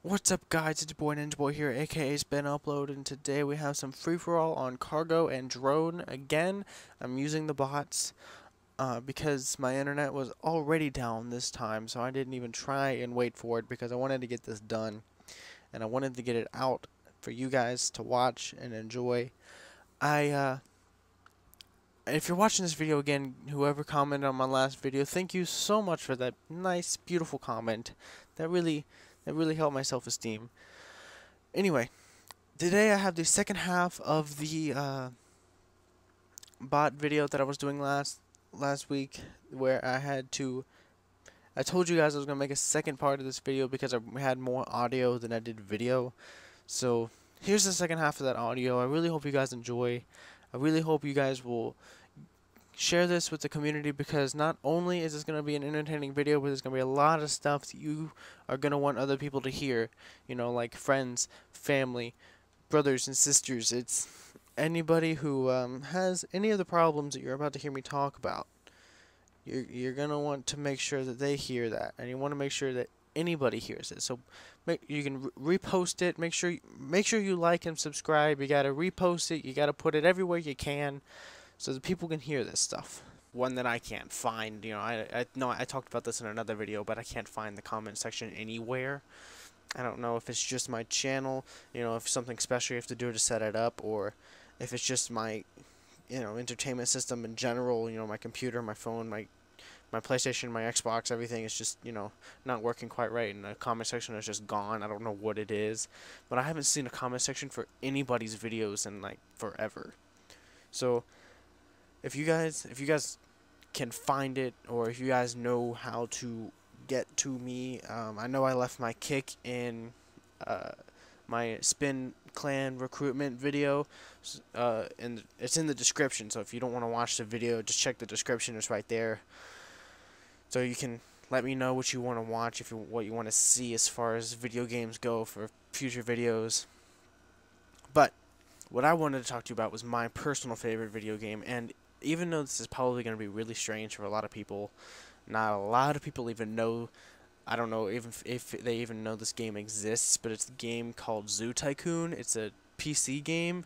What's up, guys? It's your boy Ninja Boy here, aka Spin Upload, and today we have some free-for-all on cargo and drone. Again, I'm using the bots because my internet was already down this time, so I didn't even try and wait for it because I wanted to get this done and I wanted to get it out for you guys to watch and enjoy. If you're watching this video again, whoever commented on my last video, thank you so much for that nice, beautiful comment. That really helped my self-esteem. Anyway, today I have the second half of the bot video that I was doing last week, where I told you guys I was gonna make a second part of this video because I had more audio than I did video. So here's the second half of that audio. I really hope you guys enjoy. I really hope you guys will share this with the community, because not only is this going to be an entertaining video, but there's going to be a lot of stuff that you are going to want other people to hear, you know, like friends, family, brothers and sisters. It's anybody who has any of the problems that you're about to hear me talk about. You're going to want to make sure that they hear that, and you want to make sure that anybody hears it. So you can repost it. Make sure you like and subscribe. You got to repost it. You got to put it everywhere you can, so that people can hear this stuff. One that I can't find, you know, I know I talked about this in another video, but I can't find the comment section anywhere. I don't know if it's just my channel, you know, if something special you have to do to set it up, or if it's just my, you know, entertainment system in general, you know, my computer, my phone, my PlayStation, my Xbox, everything is just, you know, not working quite right, and the comment section is just gone. I don't know what it is, but I haven't seen a comment section for anybody's videos in, like, forever. So if you guys can find it, or if you guys know how to get to me, I know I left my kick in my Spin Clan recruitment video, and it's in the description. So if you don't want to watch the video, just check the description. It's right there. So you can let me know what you want to watch, what you want to see as far as video games go for future videos. But what I wanted to talk to you about was my personal favorite video game, and even though this is probably going to be really strange for a lot of people, not a lot of people even know, I don't know even if they even know this game exists, but it's a game called Zoo Tycoon. It's a PC game,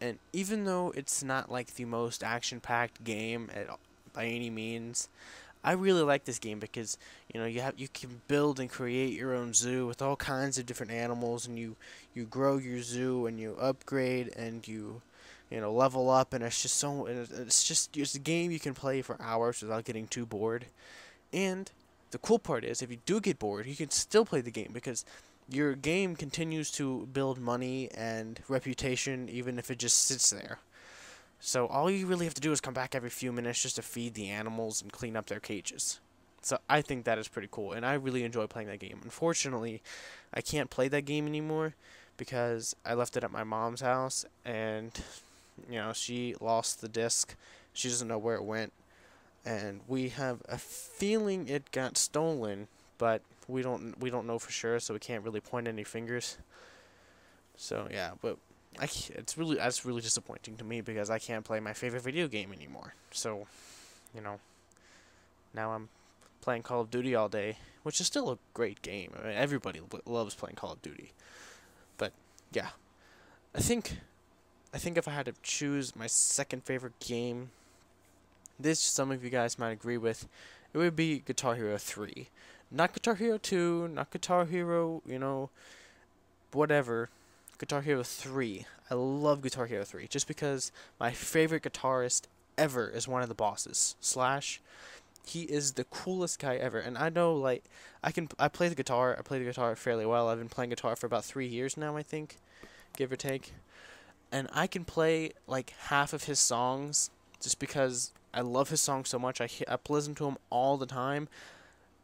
and even though it's not like the most action-packed game by any means, I really like this game because, you know, you can build and create your own zoo with all kinds of different animals, and you grow your zoo, and you upgrade, and you know, level up, and it's a game you can play for hours without getting too bored. And the cool part is, if you do get bored, you can still play the game, because your game continues to build money and reputation even if it just sits there. So all you really have to do is come back every few minutes just to feed the animals and clean up their cages. So I think that is pretty cool, and I really enjoy playing that game. Unfortunately, I can't play that game anymore because I left it at my mom's house, and you know, she lost the disc. She doesn't know where it went, and we have a feeling it got stolen, but we don't know for sure, so we can't really point any fingers. So yeah, but that's really disappointing to me, because I can't play my favorite video game anymore. So, you know, now I'm playing Call of Duty all day, which is still a great game. I mean, everybody loves playing Call of Duty. But yeah, I think if I had to choose my second favorite game, this some of you guys might agree with, it would be Guitar Hero 3. Not Guitar Hero 2, not Guitar Hero, you know, whatever. Guitar Hero 3. I love Guitar Hero 3 just because my favorite guitarist ever is one of the bosses. Slash, he is the coolest guy ever. And I know, like, I play the guitar. I play the guitar fairly well. I've been playing guitar for about 3 years now, I think, give or take. And I can play like half of his songs just because I love his songs so much. I listen to him all the time.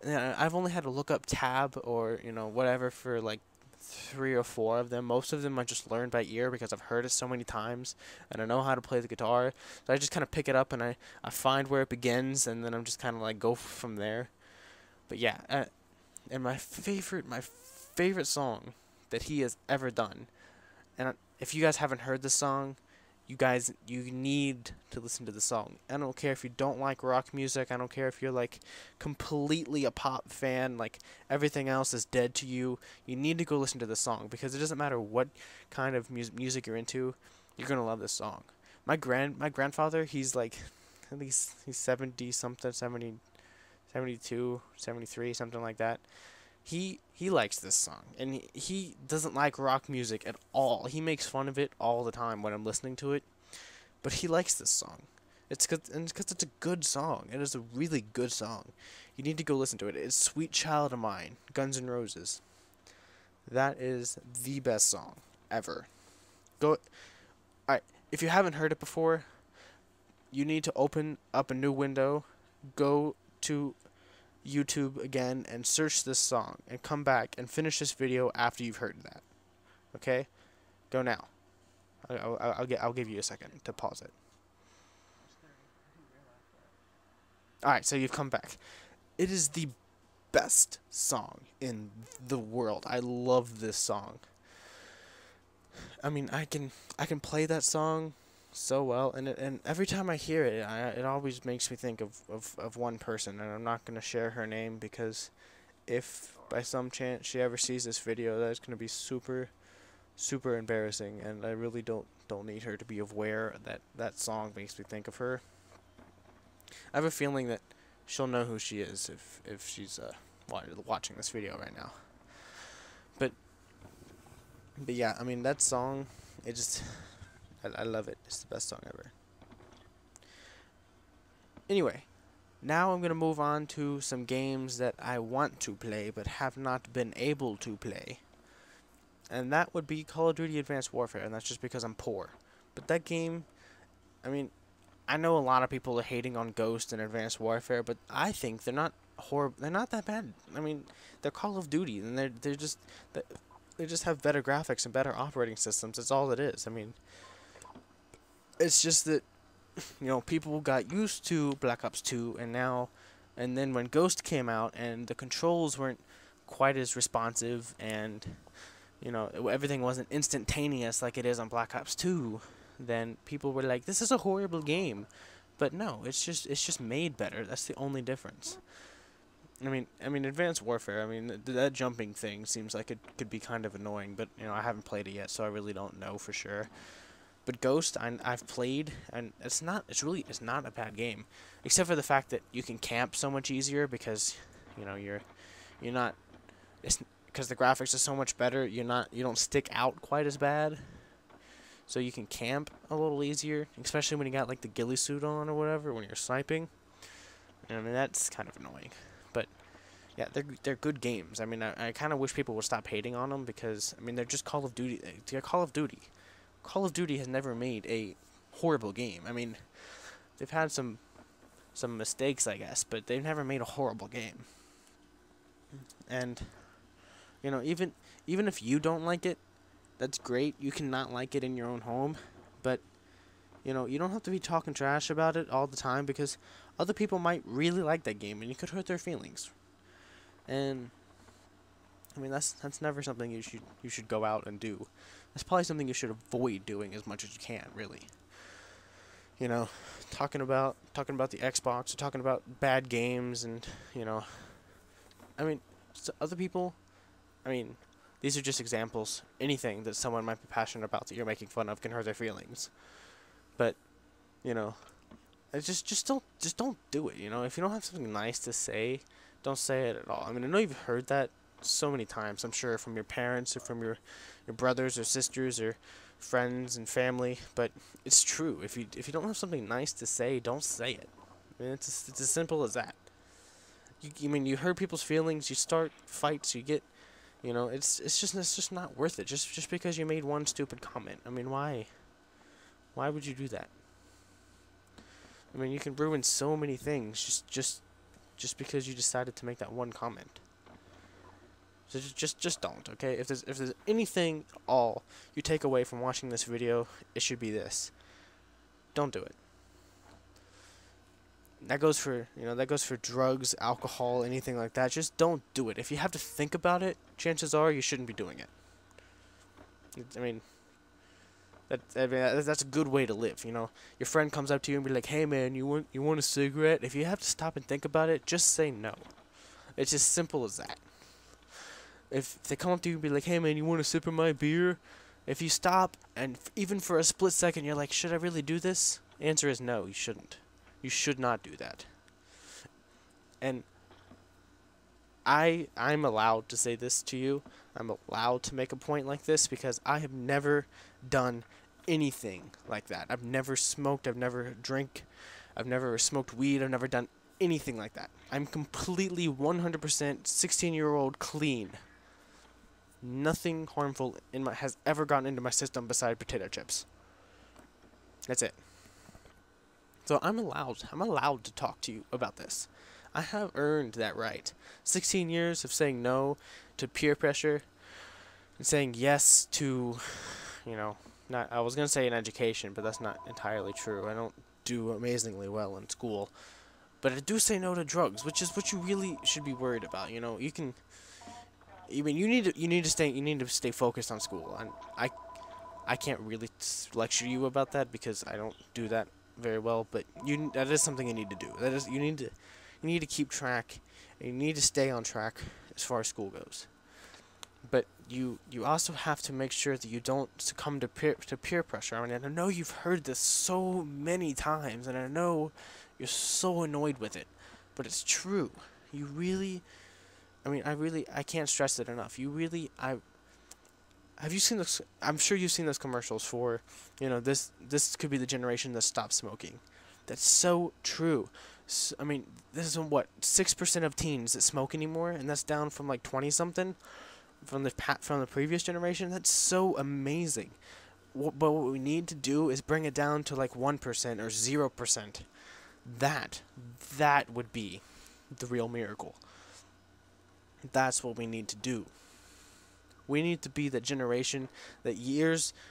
And I've only had to look up tab or, you know, whatever for like 3 or 4 of them. Most of them I just learned by ear because I've heard it so many times, and I know how to play the guitar. So I just kind of pick it up, and I find where it begins, and then I'm just kind of like go from there. But yeah, and my favorite song that he has ever done, and if you guys haven't heard this song, you need to listen to the song. I don't care if you don't like rock music. I don't care if you're like completely a pop fan, like everything else is dead to you. You need to go listen to the song because it doesn't matter what kind of music you're into, you're gonna love this song. My grandfather, he's like, at least he's 70 something, 70, 72, 73, something like that. He likes this song, and he doesn't like rock music at all. He makes fun of it all the time when I'm listening to it, but he likes this song. It's because it's a good song. It is a really good song. You need to go listen to it. It's "Sweet Child of Mine," Guns N' Roses. That is the best song ever. Go, alright. If you haven't heard it before, you need to open up a new window, go to YouTube again and search this song and come back and finish this video after you've heard that. Okay? Go now. I'll give you a second to pause it. Alright, so you've come back. It is the best song in the world. I love this song. I mean, I can play that song so well, and every time I hear it, it always makes me think of one person, and I'm not going to share her name because if by some chance she ever sees this video, that's going to be super embarrassing, and I really don't need her to be aware that that song makes me think of her. I have a feeling that she'll know who she is if she's watching this video right now. But yeah, I mean, that song, it just, I love it. It's the best song ever. Anyway, now I'm going to move on to some games that I want to play but have not been able to play. And that would be Call of Duty Advanced Warfare, and that's just because I'm poor. But that game, I mean, I know a lot of people are hating on Ghost and Advanced Warfare, but I think they're not horrible. They're not that bad. I mean, they're Call of Duty, and they just have better graphics and better operating systems. That's all it is. I mean, it's just that, you know, people got used to Black Ops 2, and then when Ghost came out and the controls weren't quite as responsive, and you know, everything wasn't instantaneous like it is on Black Ops 2, then people were like, this is a horrible game. But no, it's just made better. That's the only difference. I mean, Advanced Warfare, I mean, that jumping thing seems like it could be kind of annoying, but, you know, I haven't played it yet, so I really don't know for sure. But Ghost, I've played, and it's not a bad game, except for the fact that you can camp so much easier because, you know, you're not, because the graphics are so much better, you don't stick out quite as bad. So you can camp a little easier, especially when you got like the ghillie suit on or whatever when you're sniping. I mean, that's kind of annoying. But yeah, they're good games. I mean, I kind of wish people would stop hating on them because, I mean, they're just Call of Duty. They're Call of Duty. Call of Duty has never made a horrible game. I mean, they've had some mistakes, I guess, but they've never made a horrible game. And, you know, even if you don't like it, that's great. You can not like it in your own home, but, you know, you don't have to be talking trash about it all the time because other people might really like that game and you could hurt their feelings. And I mean, that's never something you should go out and do. That's probably something you should avoid doing as much as you can, really. You know, talking about the Xbox, or talking about bad games, and, you know, I mean, other people, I mean, these are just examples. Anything that someone might be passionate about that you're making fun of can hurt their feelings. But, you know, it's just don't do it. You know, if you don't have something nice to say, don't say it at all. I mean, I know you've heard that so many times, I'm sure, from your parents or from your brothers or sisters or friends and family. But it's true. If you don't have something nice to say, don't say it. I mean, it's as simple as that. I mean, you hurt people's feelings. You start fights. You get. You know, it's just not worth it. Just because you made one stupid comment. I mean, why? Why would you do that? I mean, you can ruin so many things just because you decided to make that one comment. So just don't, okay? If there's anything at all you take away from watching this video, it should be this. Don't do it. That goes for drugs, alcohol, anything like that. Just don't do it. If you have to think about it, chances are you shouldn't be doing it. I mean, That's a good way to live. You know, your friend comes up to you and be like, "Hey man, you want a cigarette?" If you have to stop and think about it, just say no. It's as simple as that. If they come up to you and be like, "Hey man, you want a sip of my beer?" If you stop and even for a split second you're like, "Should I really do this?" The answer is no, you shouldn't. You should not do that. And I'm allowed to say this to you. I'm allowed to make a point like this because I have never done anything like that. I've never smoked, I've never drank, I've never smoked weed, I've never done anything like that. I'm completely 100% 16-year-old clean. Nothing harmful has ever gotten into my system besides potato chips. That's it. So I'm allowed to talk to you about this. I have earned that right. 16 years of saying no to peer pressure and saying yes to, not, I was going to say an education, but that's not entirely true. I don't do amazingly well in school. But I do say no to drugs, which is what you really should be worried about. You need to stay focused on school. And I can't really lecture you about that because I don't do that very well, but that is something you need to do. You need to keep track, and you need to stay on track as far as school goes. But you also have to make sure that you don't succumb to peer pressure. I mean, I know you've heard this so many times, and I know you're so annoyed with it, but it's true. You really, I can't stress it enough. Have you seen this? I'm sure you've seen those commercials for, this could be the generation that stops smoking. That's so true. This is what 6% of teens that smoke anymore, and that's down from like 20 something from the previous generation. That's so amazing. But what we need to do is bring it down to like 1% or 0%. That would be the real miracle. That's what we need to do. We need to be the generation that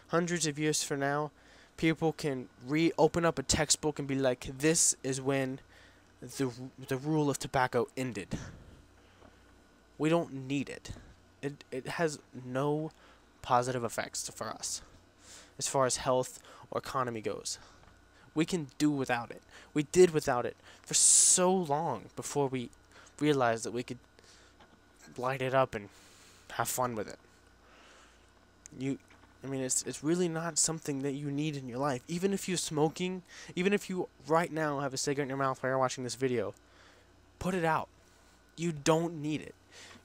hundreds of years from now, people can open up a textbook and be like, this is when the rule of tobacco ended. We don't need it. It has no positive effects for us as far as health or economy goes. We can do without it. We did without it for so long before we realized that we could light it up and have fun with it. It's really not something that you need in your life. Even if you're smoking, even if you right now have a cigarette in your mouth while you're watching this video, put it out. You don't need it.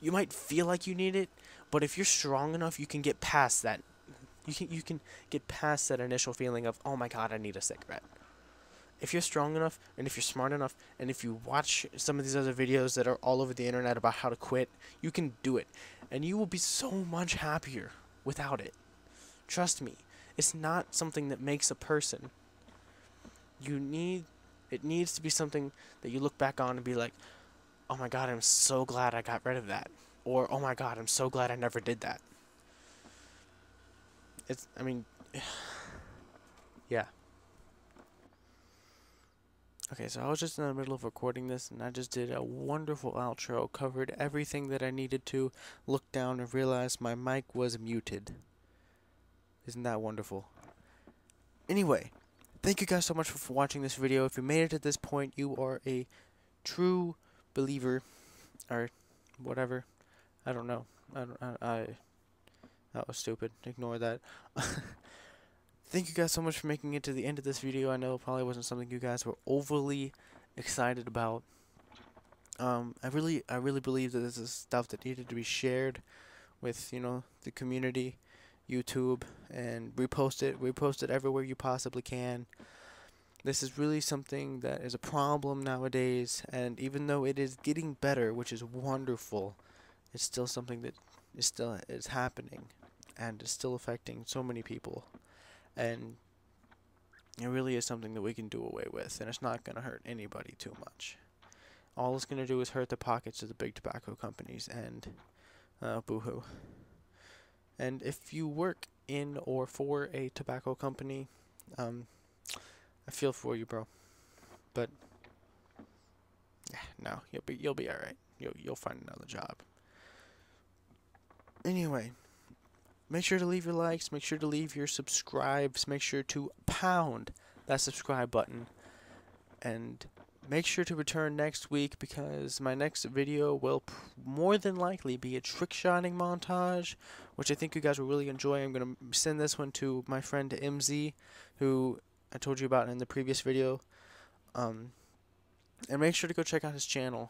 You might feel like you need it, but if you're strong enough, you can get past that. You can get past that initial feeling of, oh my god, I need a cigarette. If you're strong enough, and if you're smart enough, and if you watch some of these other videos that are all over the internet about how to quit, you can do it. And you will be so much happier without it. Trust me, it's not something that makes a person. It needs to be something that you look back on and be like, oh my god, I'm so glad I got rid of that. Or, oh my god, I'm so glad I never did that. Yeah. Okay, so I was just in the middle of recording this, and I just did a wonderful outro, covered everything that I needed to, looked down and realized my mic was muted. Isn't that wonderful? Anyway, thank you guys so much for watching this video. If you made it to this point, you are a true believer, or whatever. I don't know. That was stupid. Ignore that. Thank you guys so much for making it to the end of this video. I know it probably wasn't something you guys were overly excited about. I really believe that this is stuff that needed to be shared with, the community, YouTube, and repost it everywhere you possibly can. This is really something that is a problem nowadays, and even though it is getting better, which is wonderful, it's still something that is happening, and is still affecting so many people. And it really is something that we can do away with, and it's not going to hurt anybody too much. All it's going to do is hurt the pockets of the big tobacco companies and Boo2. And if you work in or for a tobacco company, I feel for you, bro. But no, you'll be all right. You'll find another job. Anyway, make sure to leave your likes, make sure to leave your subscribes, make sure to pound that subscribe button, and make sure to return next week because my next video will more than likely be a trick shotting montage, which I think you guys will really enjoy. I'm going to send this one to my friend MZ, who I told you about in the previous video. And make sure to go check out his channel.